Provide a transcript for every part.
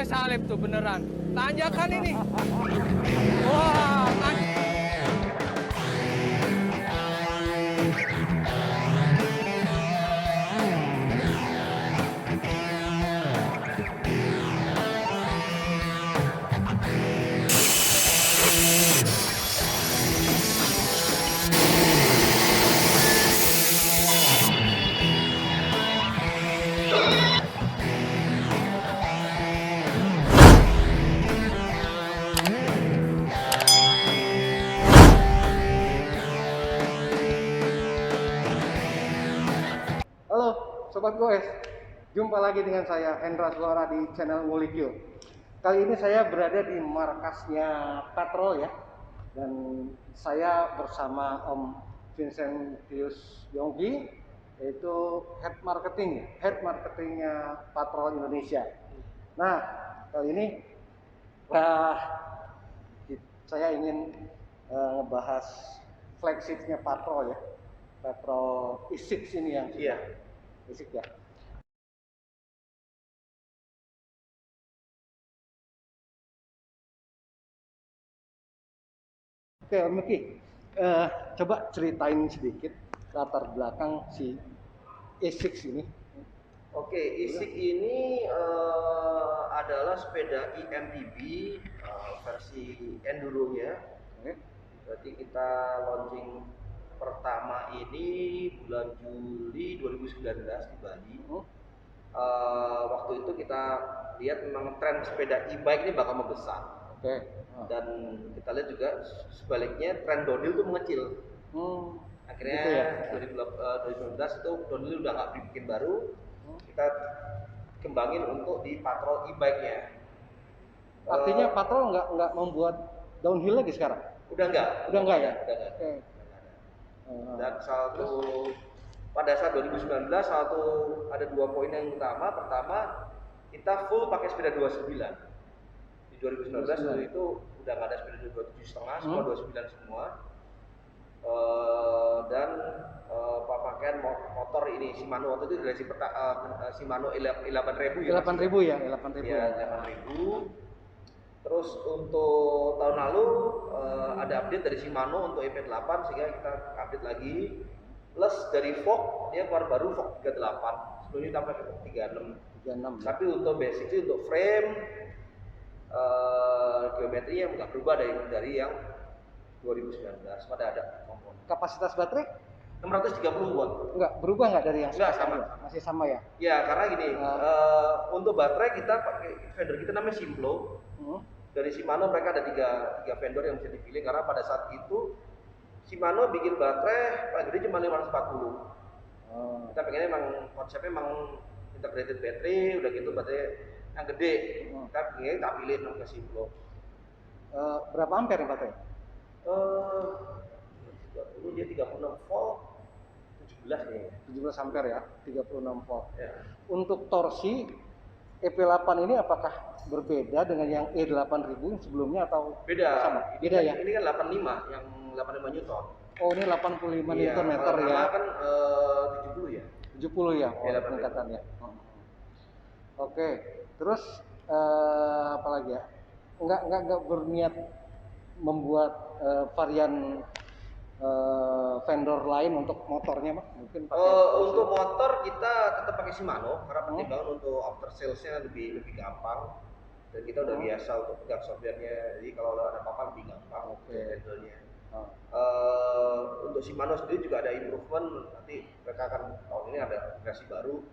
saya salib tuh beneran. Tanjakan ini. Wah, Halo Sobat Goes, jumpa lagi dengan saya Hendra Suara di channel Molekul. Kali ini saya berada di markasnya Patrol ya. Dan saya bersama Om Vincentius Yonggi, yaitu Head Marketingnya Patrol Indonesia. Nah, kali ini uh, saya ingin ngebahas flagshipnya Patrol ya. Patrol E6 ini yang basic ya. Oke, Om Miki, coba ceritain sedikit latar belakang si E6 ini. Oke, E6 ini adalah sepeda eMPB versi enduro-nya. Berarti kita launching pertama ini bulan Juli 2019 di Bali. Waktu itu kita lihat memang tren sepeda e-bike ini bakal membesar. Dan kita lihat juga sebaliknya tren downhill itu mengecil. Akhirnya gitu ya? 2019 itu downhill udah nggak bikin baru, kita kembangin untuk di patrol e-bike-nya. Artinya Patrol nggak membuat downhill lagi sekarang? Udah enggak ya? Udah enggak. Dan pada saat 2019 ada dua poin yang utama. Pertama, kita full pakai sepeda 29. Di 2019 itu udah nggak ada sepeda 27,5, semua 29 semua. Dan pakaian motor ini Shimano waktu itu dari Shimano 11.000 ya. 8.000 ya, 8.000. Ya, 8.000. Terus untuk tahun lalu ada update dari Shimano untuk EP8 sehingga kita update lagi. Plus dari Vogue dia keluar baru Vogue 38. Sebelumnya kita pakai Vogue 36. Tapi untuk basic itu untuk frame geometri yang nggak berubah dari yang 2019. Pada ada komponen. Kapasitas baterai 630 watt. Berubah nggak dari yang sama? Masih sama ya? Ya, karena gini, untuk baterai kita pakai vendor kita namanya Simplo. Dari Shimano mereka ada tiga vendor yang bisa dipilih karena pada saat itu Shimano bikin baterai paling gede cuma 540. Kita pengennya emang konsepnya emang integrated battery, udah gitu baterai yang gede. Kita pengennya tak pilih ke Simplo. Berapa ampere baterai? Ini dia 36 volt, 17 nih. 17 ampere ya, 36 volt. Ya. Untuk torsi EP8 ini apakah berbeda dengan yang E8000 sebelumnya atau beda? Sama? Beda ya? Ini kan 85, yang 85 Newton. Oh, ini 85 Newton meter ya. Kan 70 ya. 70 ya, peningkatannya. Oke, terus apa lagi ya? Enggak berniat membuat varian vendor lain untuk motornya, Pak? Mungkin untuk motor kita tetap pakai Shimano karena pertimbangan untuk after sales-nya lebih gampang dan kita udah biasa untuk pegang software-nya, jadi kalau ada apa-apa lebih gampang handle-nya. Untuk Shimano sendiri juga ada improvement, nanti mereka akan tahun ini ada versi baru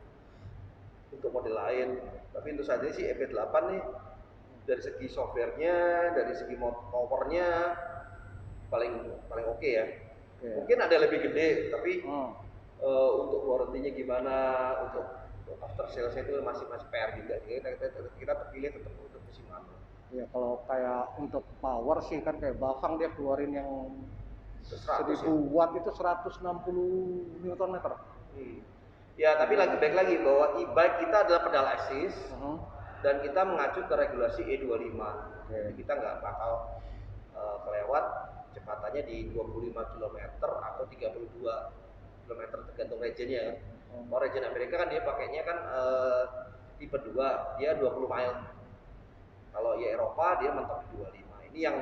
untuk model lain. Tapi untuk saat ini sih EP8 nih dari segi software-nya, dari segi powernya paling oke ya. Mungkin ada lebih gede, tapi untuk warranty-nya gimana, untuk after sales-nya itu masih PR juga. Jadi kita terpilih tetap untuk Shimano. Ya, kalau kayak untuk power sih kan kayak Bafang dia keluarin yang 1000 watt itu 160 Newton meter. Ya, tapi baik lagi bahwa e-bike kita adalah pedal assist dan kita mengacu ke regulasi E25. Jadi kita nggak bakal kelewat kecepatannya di 25 km atau 32 km tergantung regionnya. Kalau region Amerika kan dia pakainya kan tipe 2, dia 20 mile. Kalau ya Eropa dia mentok di 25. Ini yang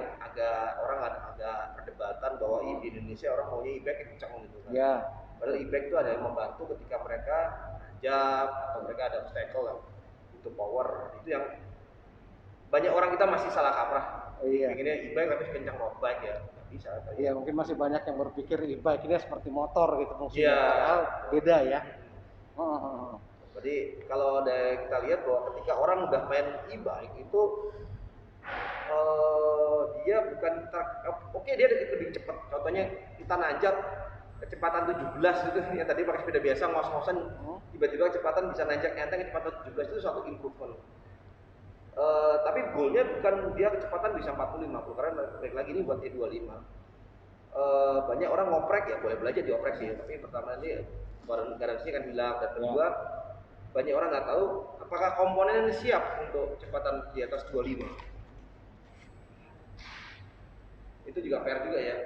orang agak perdebatan bahwa di Indonesia orang maunya e-bike kencang gitu kan. Ya. Padahal e-bike itu ada yang membantu ketika mereka nanjak atau mereka ada obstacle yang butuh power. Itu yang banyak orang kita masih salah kaprah. Iya. Pengennya e-bike tapi kencang road bike ya. Nggak bisa. Iya, mungkin masih banyak yang berpikir e-bike ini seperti motor gitu fungsinya. Iya. Padahal beda ya. Jadi kalau kita lihat bahwa ketika orang udah main e-bike itu dia bukan oke dia lebih cepat. Contohnya kita nanjak kecepatan 17 gitu ya, tadi pakai sepeda biasa ngos-ngosan tiba-tiba kecepatan bisa nanjak nyanteng kecepatan 17 itu suatu improvement. Tapi goalnya bukan dia kecepatan bisa 40-50 karena balik lagi ini buat E25. Banyak orang ngoprek ya, boleh belajar dioprek sih, tapi pertama ini garansinya kan hilang, dan kedua banyak orang nggak tahu apakah komponen ini siap untuk kecepatan di atas 25. Itu juga fair juga ya.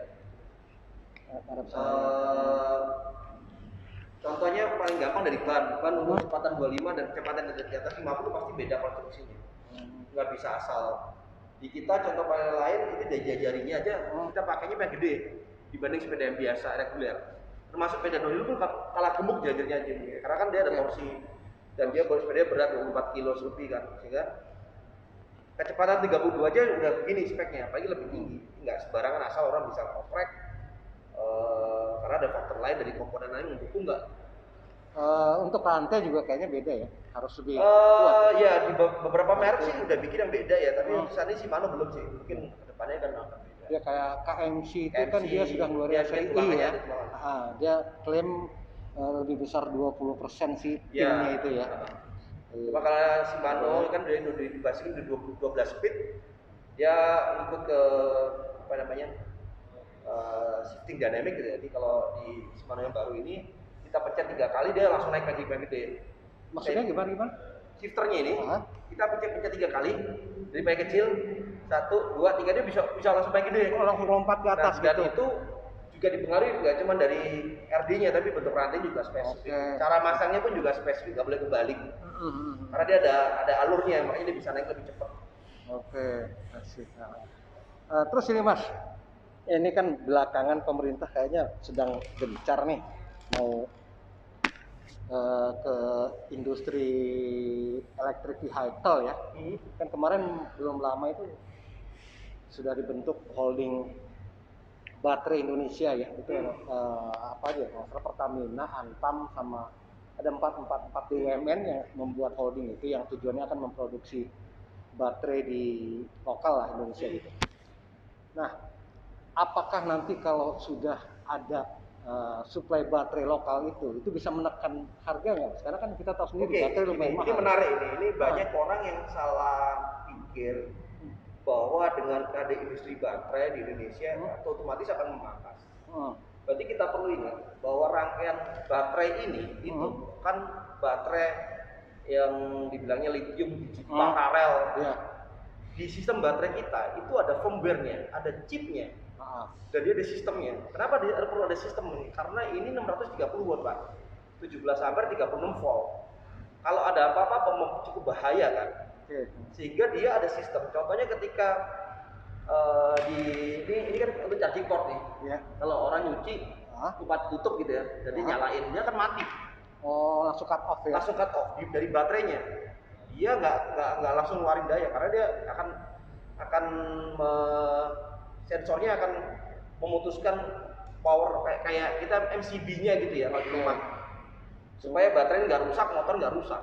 Contohnya paling gampang dari ban untuk kecepatan 25 dan kecepatan di atas 50 pasti beda konstruksinya. Nggak bisa asal. Di kita contoh paling lain itu dari jarinya aja kita pakainya paling gede dibanding sepeda yang biasa reguler. Termasuk sepeda downhill pun kalah gemuk jajarnya aja, karena kan dia ada torsi dan dia sepeda berat 24 kilo lebih kan, sehingga kecepatan 32 aja udah begini speknya, apalagi lebih tinggi. Nggak sembarangan asal orang bisa oprek, karena ada faktor lain dari komponen lain mendukung nggak. Untuk rantai juga kayaknya beda ya, harus lebih kuat. Ya di beberapa merek sih udah bikin yang beda ya, tapi saat ini Shimano belum sih, mungkin kedepannya kan akan beda. Ya kayak KMC itu kan dia sudah ngeluarin SLI ya. Dia klaim lebih besar 20% sih pinnya itu ya. Cuma kalau Shimano kan dari dibasikin di 12 speed, dia ikut ke apa namanya shifting dynamic gitu. Jadi kalau di Shimano yang baru ini kita pencet 3 kali dia langsung naik lagi gede. Maksudnya gimana? Shifternya ini kita pencet 3 kali dari paling kecil 1, 2, 3 dia bisa langsung paling gede. Oh, langsung lompat ke atas dan gitu. itu juga dipengaruhi nggak cuma dari RD-nya tapi bentuk rantai juga spesifik. Cara masangnya pun juga spesifik, nggak boleh kebalik. Karena dia ada alurnya, makanya dia bisa naik lebih cepat. Oke, asik. Terus ini Mas, ini kan belakangan pemerintah kayaknya sedang gencar nih mau ke industri electric vehicle ya. Kan kemarin belum lama itu sudah dibentuk holding baterai Indonesia ya. Itu apa aja? Pertamina, Antam, sama ada 4 BUMN yang membuat holding itu yang tujuannya akan memproduksi baterai di lokal lah Indonesia gitu. Nah, apakah nanti kalau sudah ada suplai baterai lokal itu bisa menekan harga nggak? Sekarang kan kita tahu sendiri baterai lumayan mahal. Ini menarik ini banyak orang yang salah pikir bahwa dengan ada industri baterai di Indonesia itu otomatis akan memangkas. Berarti kita perlu ingat bahwa rangkaian baterai ini itu kan baterai yang dibilangnya lithium paralel. Di sistem baterai kita itu ada firmware-nya, ada chipnya. Dan dia ada sistemnya. Kenapa perlu ada sistem ini? Karena ini 630 watt Pak, 17 ampere 36 volt. Kalau ada apa-apa cukup bahaya kan. Sehingga dia ada sistem. Contohnya ketika ini kan untuk charging port nih. Kalau orang nyuci lupa tutup gitu ya, jadi nyalain dia akan mati. Oh, langsung cut off ya? Langsung cut off dari baterainya. Dia nggak langsung ngeluarin daya karena dia akan sensornya akan memutuskan power kayak kita MCB-nya gitu ya kalau di rumah, supaya baterai nggak rusak, motor nggak rusak.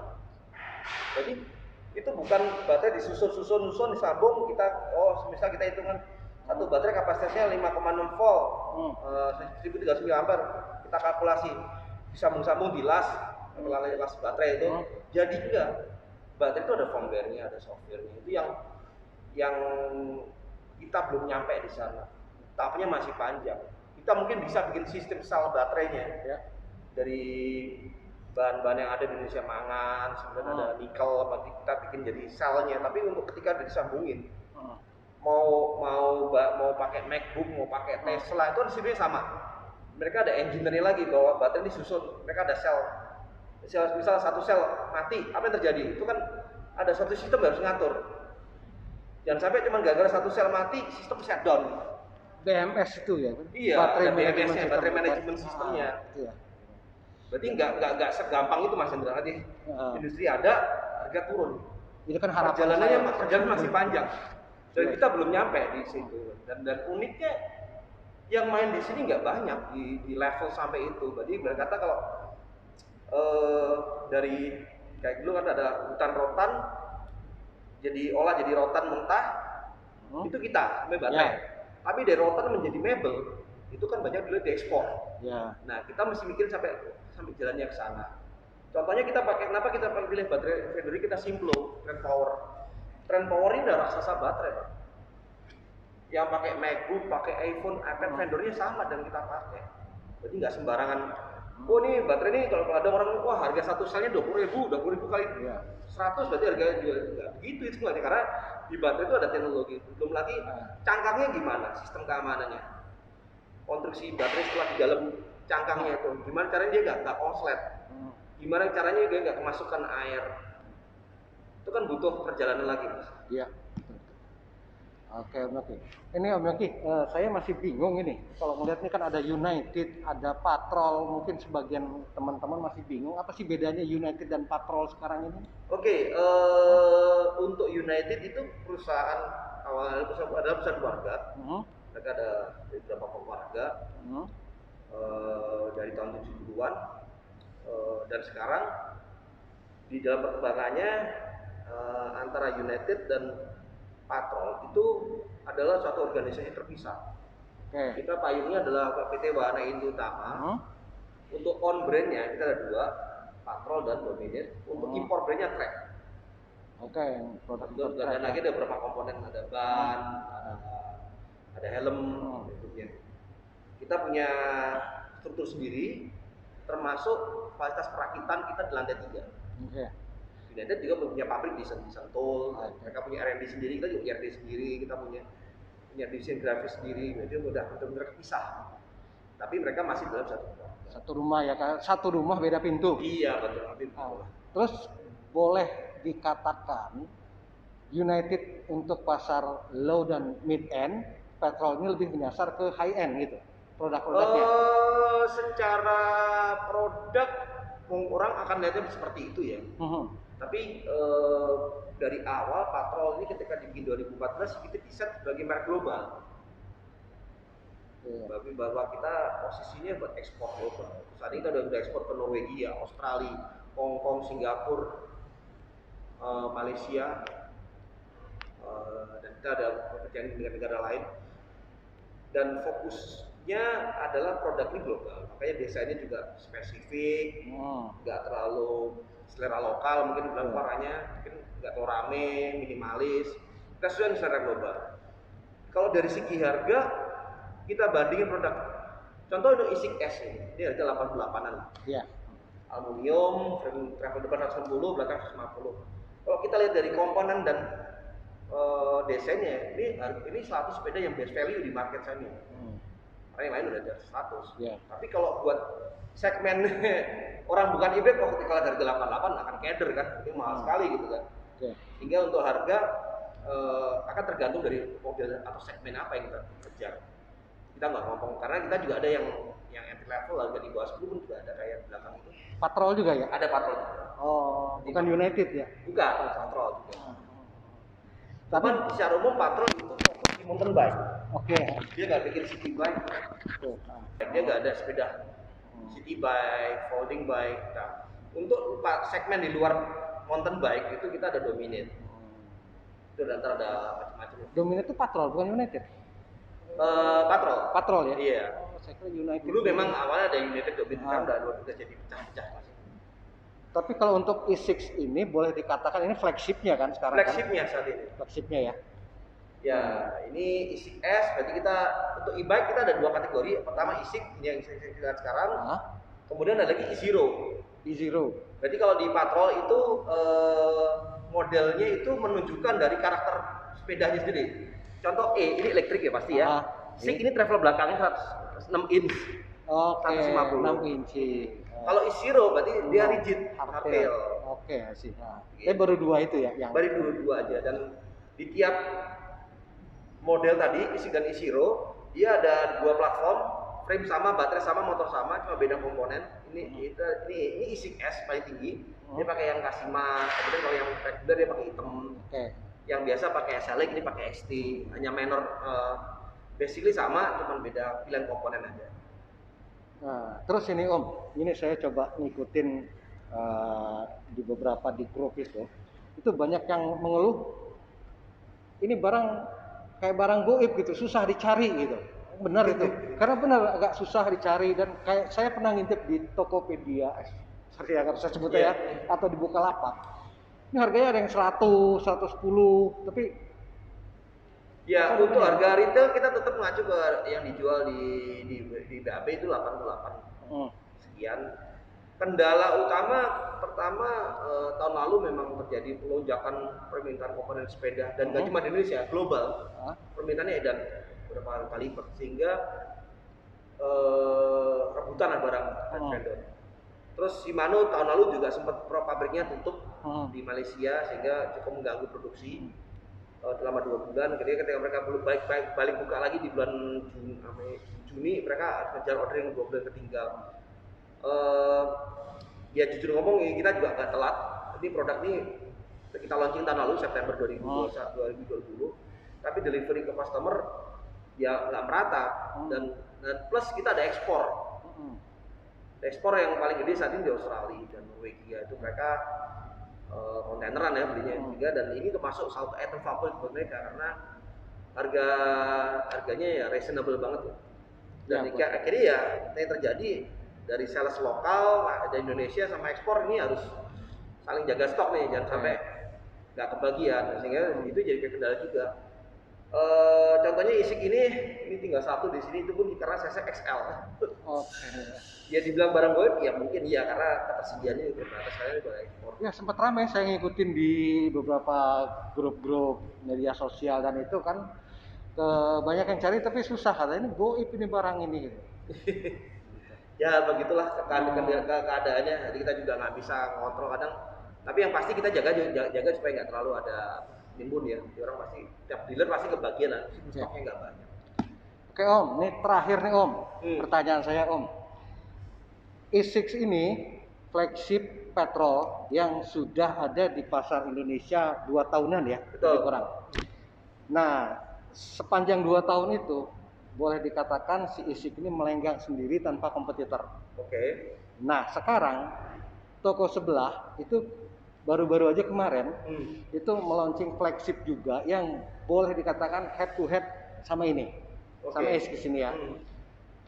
Jadi itu bukan baterai disusun disambung kita misal kita hitungan satu baterai kapasitasnya 5,6 volt 1039 ampere, kita kalkulasi disambung-sambung di las baterai itu jadi enggak. Baterai itu ada firmware-nya, ada software-nya. Itu yang kita belum nyampe di sana. Tahapnya masih panjang. Kita mungkin bisa bikin sistem sel baterainya ya. Dari bahan-bahan yang ada di Indonesia mangan, sebenarnya ada nikel, kita bikin jadi selnya. Tapi untuk ketika disambungin, mau pakai MacBook, mau pakai Tesla itu sebenarnya sama. Mereka ada engineer lagi bahwa baterai disusun. Mereka ada sel. Misal satu sel mati, apa yang terjadi? Itu kan ada satu sistem yang harus ngatur. Jangan sampai cuma gara-gara satu sel mati, sistem shutdown. BMS itu ya? Iya, Baterai ada BMS-nya, Management baterai System. management sistemnya. Iya. Berarti nggak segampang itu Mas Hendra tadi. Industri ada, harga turun. Itu kan harapan Perjalanan masih panjang. Dan Iya. kita belum nyampe di situ. Dan uniknya yang main di sini nggak banyak di level sampai itu. Berarti berkata kalau dari kayak dulu kan ada hutan rotan, jadi rotan mentah, itu kita baterai. Ya. Tapi dari rotan menjadi mebel, itu kan banyak dulu diekspor. Ya. Nah, kita mesti mikir sampai jalannya ke sana. Contohnya kenapa kita pilih baterai vendor kita Simplo, Trend Power. Trend Power ini udah raksasa baterai, Pak. Yang pakai MacBook, pakai iPhone, iPad vendornya sama dan kita pakai. Jadi nggak sembarangan. Oh ini baterai ini kalau ada orang wah harga satu selnya 20.000 kali 100 berarti harganya juga nggak begitu itu nggak, karena di baterai itu ada teknologi. Belum lagi cangkangnya gimana, sistem keamanannya. Konstruksi baterai setelah di dalam cangkangnya itu, gimana caranya dia nggak konslet, gimana caranya dia nggak kemasukan air. Itu kan butuh perjalanan lagi, Mas. Iya. Oke. Ini Om Yogi, saya masih bingung ini. Kalau melihat ini kan ada United, ada Patrol. Mungkin sebagian teman-teman masih bingung. Apa sih bedanya United dan Patrol sekarang ini? Oke, untuk United itu perusahaan awalnya adalah perusahaan keluarga. Mereka ada beberapa keluarga dari tahun 70-an dan sekarang di dalam perkembangannya antara United dan Patrol itu adalah suatu organisasi terpisah. Kita payungnya adalah PT Wahana Indo Utama. Untuk on brandnya kita ada dua, Patrol dan Dominate. Untuk impor brandnya Trek. Dan lagi ada beberapa komponen, ada ban, ada helm. Kita punya struktur sendiri, termasuk fasilitas perakitan kita di lantai 3. United juga punya pabrik di Sentul, mereka punya R&D sendiri, kita juga punya R&D sendiri, kita punya desain grafis sendiri, jadi udah benar-benar pisah. Tapi mereka masih dalam satu rumah ya, satu rumah beda pintu. Iya betul. Terus boleh dikatakan United untuk pasar low dan mid end, Patrol ini lebih menyasar ke high end gitu produk-produknya. Secara produk orang akan lihatnya seperti itu ya. Tapi dari awal Patrol ini ketika dibikin 2014 kita diset sebagai merek global. Tapi bahwa kita posisinya buat ekspor global. Saat ini kita udah ekspor ke Norwegia, Australia, Hong Kong, Singapura, Malaysia, dan kita ada pekerjaan di negara-negara lain. Dan fokusnya adalah produk ini global. Makanya desainnya juga spesifik, nggak terlalu selera lokal, mungkin bilang warnanya mungkin nggak terlalu rame, minimalis. Kita sesuai selera global. Kalau dari segi harga, kita bandingin produk. Contoh untuk Isik S ini harga 88-an. Iya. Aluminium, travel depan 160, belakang 150. Kalau kita lihat dari komponen dan desainnya, ini 100 sepeda yang best value di market saya ini. Karena yang lain udah ada 100. Tapi kalau buat segmen orang bukan e-bike, ketika harga 88 akan keder kan, itu mahal sekali gitu kan. Sehingga untuk harga akan tergantung dari model atau segmen apa yang kita kejar. Kita nggak ngomong, karena kita juga ada yang entry level harga di bawah 10 pun juga ada kayak belakang itu. Patrol juga ya? Ada Patrol juga. Bukan United ya? Bukan, Patrol juga. Tapi secara umum Patrol itu fokus di mountain bike. Dia nggak bikin city bike. Dia nggak ada sepeda city bike, folding bike. Nah, untuk segmen di luar mountain bike itu kita ada Dominate. Itu antara ada macam-macam. Dominate itu Patrol bukan United? Patrol ya? Iya. Saya kira United. Dulu memang awalnya ada United, Dominate, kan udah jadi pecah-pecah. Tapi kalau untuk E6 ini boleh dikatakan ini flagshipnya kan sekarang? Flagshipnya saat ini. Flagshipnya ya? Ya, ini E6 S, berarti kita untuk e-bike kita ada dua kategori. Pertama E6 ini yang saya lihat sekarang. Kemudian ada lagi E0. Berarti kalau di Patrol itu modelnya itu menunjukkan dari karakter sepedanya sendiri. Contoh ini elektrik ya pasti ya. E6 ini travel belakangnya 106 inch. 150. 6 inci. Kalau E0 berarti dia rigid, hardtail. Sih. Tapi baru dua itu ya? Baru dua aja, dan Di tiap model tadi, Isik dan Ishiro, dia ada 2 platform, frame sama, baterai sama, motor sama, cuma beda komponen. Ini Isik S paling tinggi, dia pakai yang Kashima, kemudian kalau yang regular dia pakai hitam. Yang biasa pakai SLX, ini pakai XT, hanya minor, basically sama, cuma beda pilihan komponen aja. Nah, terus ini Om, ini saya coba ngikutin di beberapa di grup itu banyak yang mengeluh ini barang kayak barang goib gitu, susah dicari gitu. Benar itu, karena benar agak susah dicari dan kayak saya pernah ngintip di Tokopedia, sorry ya kalau saya sebutnya ya, atau di Bukalapak. Ini harganya ada yang 100, 110, tapi ya untuk harga retail kita tetap mengacu ke yang dijual di BAB itu 88 sekian. Kendala utama pertama tahun lalu memang terjadi lonjakan permintaan komponen sepeda dan gak cuma di Indonesia, global. Permintaannya edan beberapa kali lipat sehingga rebutan barang vendor. Terus Shimano tahun lalu juga sempat pabriknya tutup di Malaysia sehingga cukup mengganggu produksi selama 2 bulan. Ketika mereka belum balik buka lagi di bulan Juni, mereka kejar order yang 2 bulan ketinggal. Ya jujur ngomong kita juga agak telat. Ini produk ini kita launching tahun lalu September 2020, tapi delivery ke customer ya nggak merata dan plus kita ada ekspor. Ekspor yang paling gede saat ini di Australia dan Norwegia itu mereka kontaineran ya belinya juga, dan ini termasuk satu item favorit buat mereka karena harganya ya reasonable banget ya. Dan akhirnya ya yang terjadi dari sales lokal dari Indonesia sama ekspor ini harus saling jaga stok nih, jangan sampai nggak kebagian, sehingga itu jadi kendala juga. Contohnya Isik ini tinggal 1 di sini, itu pun karena saya XL. Ya dibilang barang goib ya mungkin iya karena ketersediaannya itu terbatas, saya juga ekspor. Ya sempat ramai saya ngikutin di beberapa grup-grup media sosial dan itu kan banyak yang cari tapi susah, katanya ini goib ini barang ini gitu. Ya begitulah keadaannya, jadi kita juga nggak bisa ngontrol kadang, tapi yang pasti kita jaga supaya nggak terlalu ada nimbun ya. Jadi orang pasti tiap dealer pasti kebagian lah, stoknya nggak banyak. Oke Om, ini terakhir nih Om, pertanyaan saya Om. E6 ini flagship petrol yang sudah ada di pasar Indonesia 2 tahunan ya, lebih kurang. Nah, sepanjang 2 tahun itu boleh dikatakan si E6 ini melenggang sendiri tanpa kompetitor. Nah, sekarang toko sebelah itu baru-baru aja kemarin itu melaunching flagship juga yang boleh dikatakan head to head sama ini, sama E6 ini ya.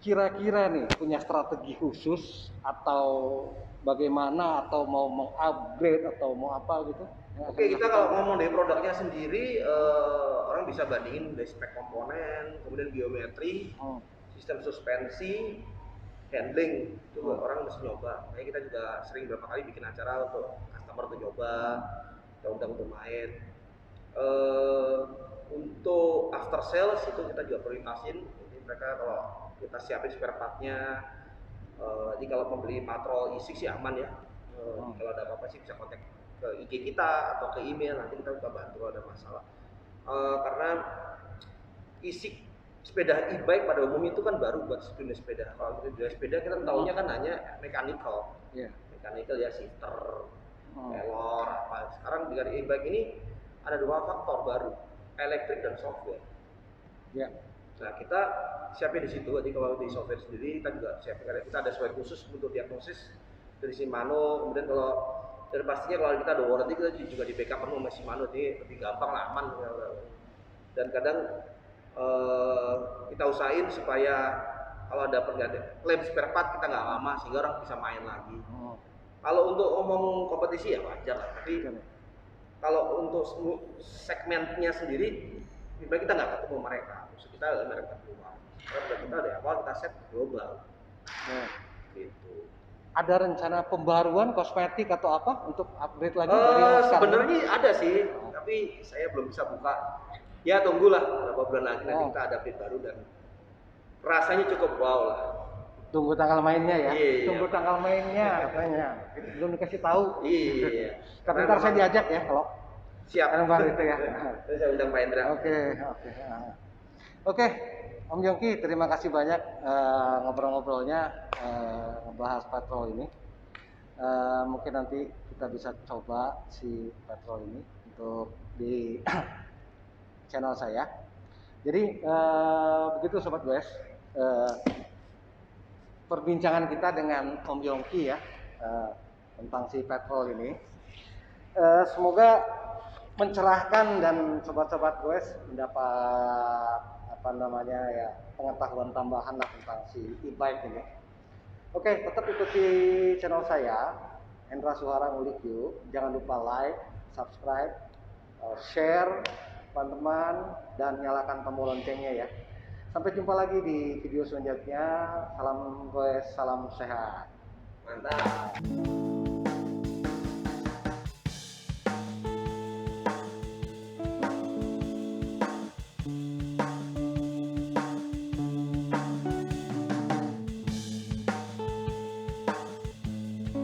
Kira-kira nih punya strategi khusus atau bagaimana, atau mau mengupgrade atau mau apa gitu? Kita kalau ngomong dari produknya sendiri, orang bisa bandingin dari spek komponen, kemudian geometri, sistem suspensi, handling, itu orang mesti nyoba. Makanya kita juga sering beberapa kali bikin acara untuk customer untuk nyoba, kita undang untuk main. Untuk after sales itu kita juga prioritasin, jadi mereka kalau kita siapin spare partnya. Jadi kalau pembeli patrol E6 sih aman ya. Kalau ada apa-apa sih bisa kontak ke IG kita atau ke email, nanti kita bisa bantu kalau ada masalah. Karena E6 sepeda e-bike pada umumnya itu kan baru buat dunia sepeda. Kalau dunia sepeda kita tahunya kan hanya mechanical, mechanical ya, shifter, pelor, apa. Sekarang dengan e-bike ini ada 2 faktor baru, elektrik dan software. Nah kita siapin di situ. Jadi kalau di software sendiri kita juga siapin, karena kita ada software khusus untuk diagnosis dari Shimano. Kemudian dan pastinya kalau kita ada warranty, kita juga di backup sama Shimano, jadi lebih gampang lah, aman. Dan kadang kita usahain supaya kalau ada klaim spare part kita nggak lama sehingga orang bisa main lagi. Kalau untuk ngomong kompetisi ya wajar lah, tapi kalau untuk segmennya sendiri kita nggak ketemu mereka. Maksud kita mereka keluar. Karena kita dari awal kita set global. Gitu. Ada rencana pembaruan kosmetik atau apa untuk upgrade lagi? Sebenarnya ada sih, tapi saya belum bisa buka. Ya tunggulah beberapa bulan lagi nanti kita ada update baru dan rasanya cukup wow lah. Tunggu tanggal mainnya ya. Tunggu tanggal mainnya katanya. Belum dikasih tahu. Iya. Tapi ntar saya diajak ya kalau. Siap. Bareng baru itu ya. Terus saya undang Pak Hendra. Oke. Oke, Om Yongki, terima kasih banyak ngobrol-ngobrolnya, ngebahas patrol ini. Mungkin nanti kita bisa coba si patrol ini untuk di channel saya. Jadi begitu Sobat Goes, perbincangan kita dengan Om Yongki ya tentang si patrol ini. Semoga mencerahkan dan sobat-sobat Goes mendapat pengetahuan tambahan lah tentang si e-bike ini. Oke, tetap ikuti channel saya Hendra Suhara Ngulik You. Jangan lupa like, subscribe, share teman-teman, dan nyalakan tombol loncengnya ya. Sampai jumpa lagi di video selanjutnya. Salam Goes, salam sehat. Mantap.